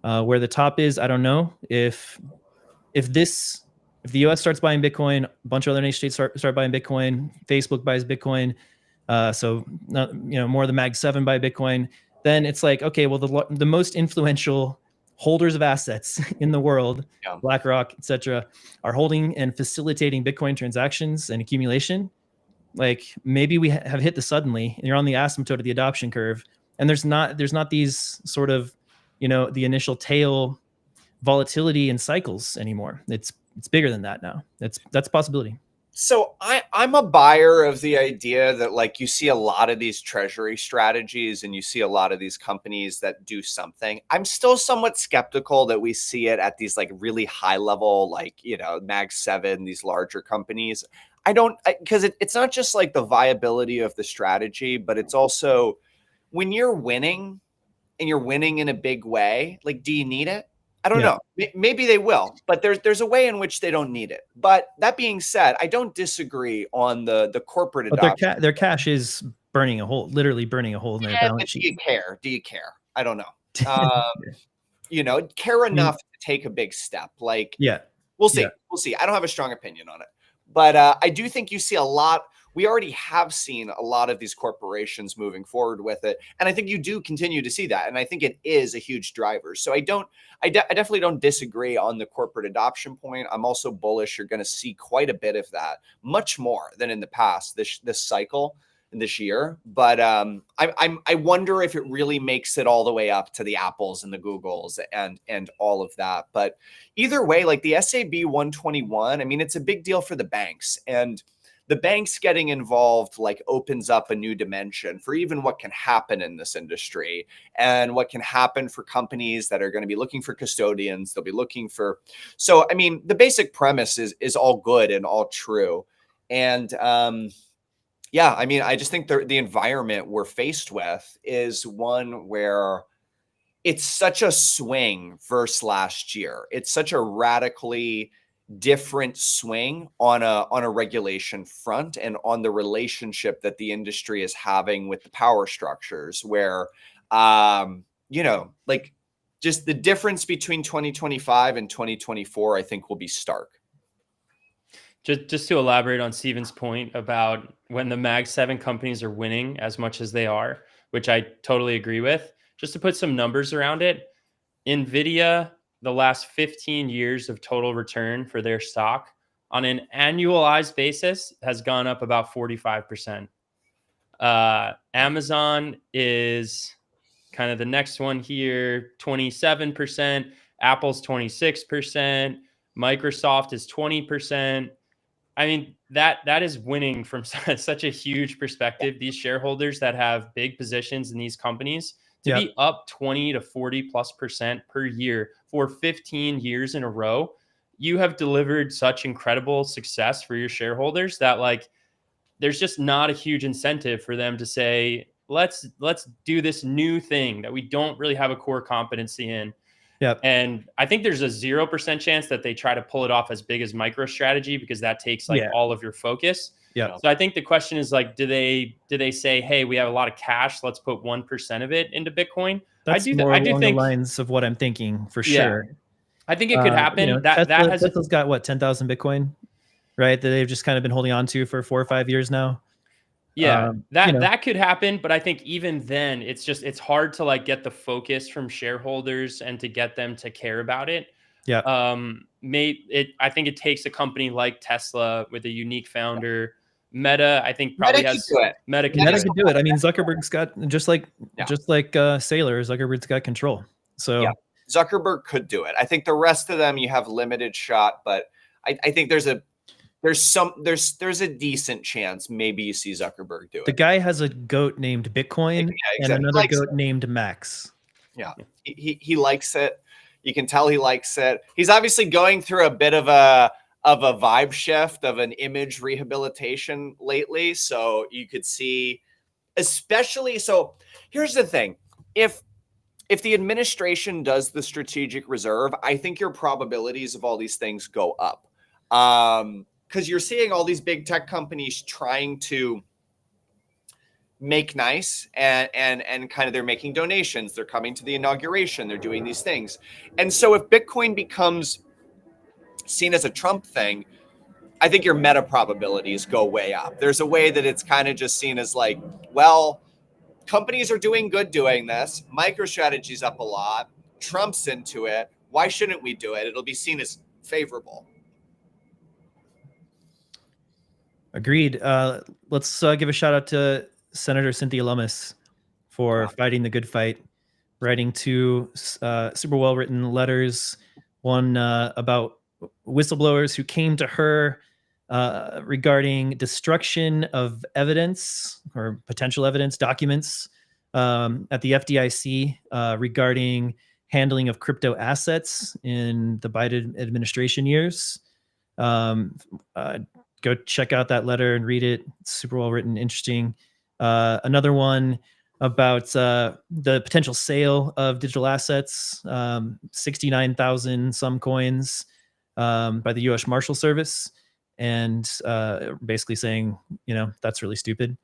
Where the top is, I don't know. If the US starts buying Bitcoin, a bunch of other nation states start buying Bitcoin, Facebook buys Bitcoin, so not, more of the Mag 7 buy Bitcoin, then it's like, okay, well, the most influential holders of assets in the world, BlackRock, etc., are holding and facilitating Bitcoin transactions and accumulation. Like, maybe we have hit the suddenly, and you're on the asymptote of the adoption curve, and there's not these sort of the initial tail volatility and cycles anymore. It's bigger than that now. That's a possibility. So I'm a buyer of the idea that, like, you see a lot of these treasury strategies and you see a lot of these companies that do something. I'm still somewhat skeptical that we see it at these like really high level, like, Mag 7, these larger companies. I don't, because it's not just like the viability of the strategy, but it's also when you're winning and you're winning in a big way, like, do you need it? I don't know. Maybe they will, but there's a way in which they don't need it. But that being said, I don't disagree on the corporate But adoption. their cash is burning a hole, literally burning a hole in their balance sheet. Do you care? Do you care? I don't know. You know, care enough to take a big step. Like, we'll see. We'll see. I don't have a strong opinion on it, but I do think you see a lot. We already have seen a lot of these corporations moving forward with it, and I think you do continue to see that. And I think it is a huge driver. So I definitely don't disagree on the corporate adoption point. I'm also bullish. You're going to see quite a bit of that, much more than in the past this cycle. This year, but I wonder if it really makes it all the way up to the Apples and the Googles and all of that. But either way, like the SAB 121, I mean, it's a big deal for the banks, and the banks getting involved like opens up a new dimension for even what can happen in this industry and what can happen for companies that are going to be looking for custodians. They'll be looking for, so I mean, the basic premise is all good and all true, and yeah, I mean, I just think the environment we're faced with is one where it's such a swing versus last year. It's such a radically different swing on a regulation front and on the relationship that the industry is having with the power structures, where you know, like, just the difference between 2025 and 2024, I think, will be stark. Just to elaborate on Steven's point about when the Mag 7 companies are winning as much as they are, which I totally agree with, just to put some numbers around it, NVIDIA, the last 15 years of total return for their stock on an annualized basis has gone up about 45%. Amazon is kind of the next one here, 27%. Apple's 26%. Microsoft is 20%. I mean, that is winning from such a huge perspective. These shareholders that have big positions in these companies to be up 20 to 40+% per year for 15 years in a row, you have delivered such incredible success for your shareholders that, like, there's just not a huge incentive for them to say, let's do this new thing that we don't really have a core competency in. And I think there's a 0% chance that they try to pull it off as big as MicroStrategy, because that takes like all of your focus. So I think the question is, like, do they say, hey, we have a lot of cash, let's put 1% of it into Bitcoin? That's more along the lines of what I'm thinking, for sure. I think it could happen. You know, Tesla's got what, 10,000 Bitcoin, right? That they've just kind of been holding on to for 4 or 5 years now. That could happen, but I think even then, it's hard to like get the focus from shareholders and to get them to care about it. I think it takes a company like Tesla with a unique founder. Meta, I think, probably has Meta can do it. I mean, Zuckerberg's got just like Saylor, Zuckerberg's got control. So Zuckerberg could do it. I think the rest of them, you have limited shot, but I think there's a decent chance maybe you see Zuckerberg do it. The guy has a goat named Bitcoin and another goat named Max. He likes it. You can tell he likes it. He's obviously going through a bit of a vibe shift, of an image rehabilitation lately. So you could see, especially, so here's the thing. If the administration does the strategic reserve, I think your probabilities of all these things go up. Because you're seeing all these big tech companies trying to make nice and kind of, they're making donations. They're coming to the inauguration. They're doing these things. And so if Bitcoin becomes seen as a Trump thing, I think your meta probabilities go way up. There's a way that it's kind of just seen as like, well, companies are doing good doing this. MicroStrategy's up a lot. Trump's into it. Why shouldn't we do it? It'll be seen as favorable. Agreed. Let's give a shout out to Senator Cynthia Lummis for fighting the good fight, writing 2 super well written letters. One about whistleblowers who came to her regarding destruction of evidence or potential evidence documents at the FDIC regarding handling of crypto assets in the Biden administration years. go check out that letter and read it. It's super well written, interesting. Another one about the potential sale of digital assets, 69,000 some coins by the U.S. Marshal Service, and basically saying, that's really stupid.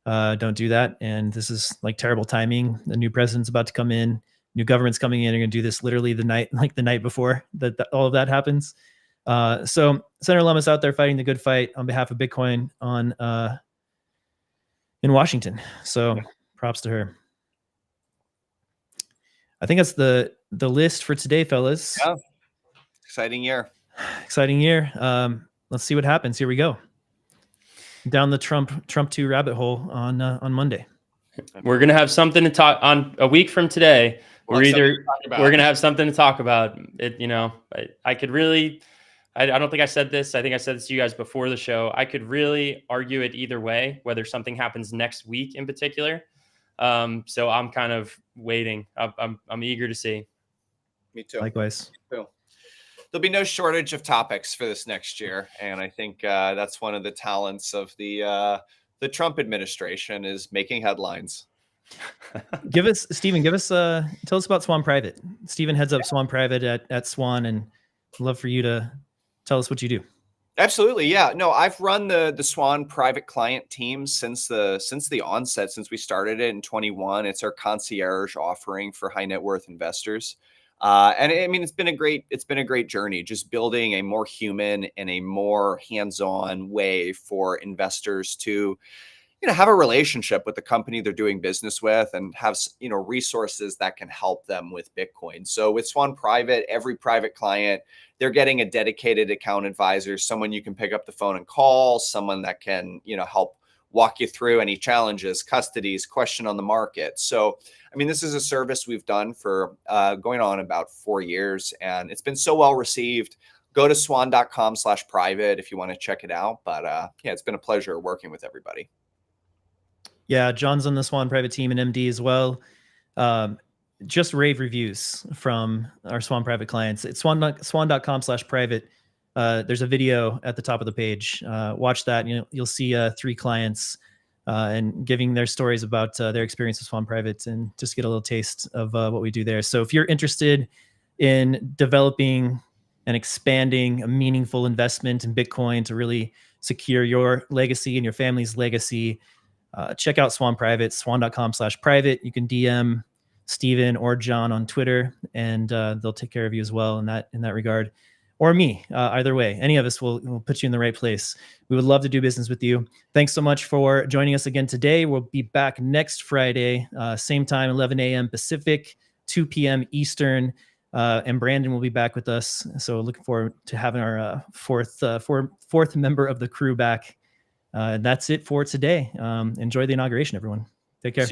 Don't do that. And this is like terrible timing. The new president's about to come in. New government's coming in. You're going to do this literally the night before that all of that happens. So Senator Lummis out there fighting the good fight on behalf of Bitcoin in Washington. So props to her. I think that's the list for today, fellas. Yeah. Exciting year. Exciting year. Let's see what happens. Here we go. Down the Trump 2 rabbit hole on Monday. We're gonna have something to talk on a week from today. We're gonna have something to talk about. I could really. I don't think I said this. I think I said this to you guys before the show. I could really argue it either way, whether something happens next week in particular. So I'm kind of waiting. I'm eager to see. Me too. Likewise. Me too. There'll be no shortage of topics for this next year, and I think that's one of the talents of the Trump administration is making headlines. Steven, tell us about Swan Private. Steven heads up Swan Private at Swan, and I'd love for you to tell us what you do. Absolutely. Yeah. No, I've run the Swan private client team since the onset, since we started it in 21. It's our concierge offering for high net worth investors. And I mean, it's been a great journey, just building a more human and a more hands-on way for investors to, have a relationship with the company they're doing business with and have, resources that can help them with Bitcoin. So with Swan Private, every private client, they're getting a dedicated account advisor, someone you can pick up the phone and call, someone that can, help walk you through any challenges, custodies, question on the market. So, I mean, this is a service we've done for going on about 4 years, and it's been so well received. Go to swan.com/private if you want to check it out. But yeah, it's been a pleasure working with everybody. Yeah, John's on the Swan Private team and MD as well. Just rave reviews from our Swan Private clients. It's swan.com/private. There's a video at the top of the page. Watch that. And you'll see 3 clients and giving their stories about their experience with Swan Private, and just get a little taste of what we do there. So if you're interested in developing and expanding a meaningful investment in Bitcoin to really secure your legacy and your family's legacy, check out Swan Private, swan.com/private. You can DM Steven or John on Twitter, and they'll take care of you as well in that regard. Or me, either way. Any of us will put you in the right place. We would love to do business with you. Thanks so much for joining us again today. We'll be back next Friday, same time, 11 a.m. Pacific, 2 p.m. Eastern. And Brandon will be back with us. So looking forward to having our fourth member of the crew back. That's it for today. Enjoy the inauguration, everyone. Take care.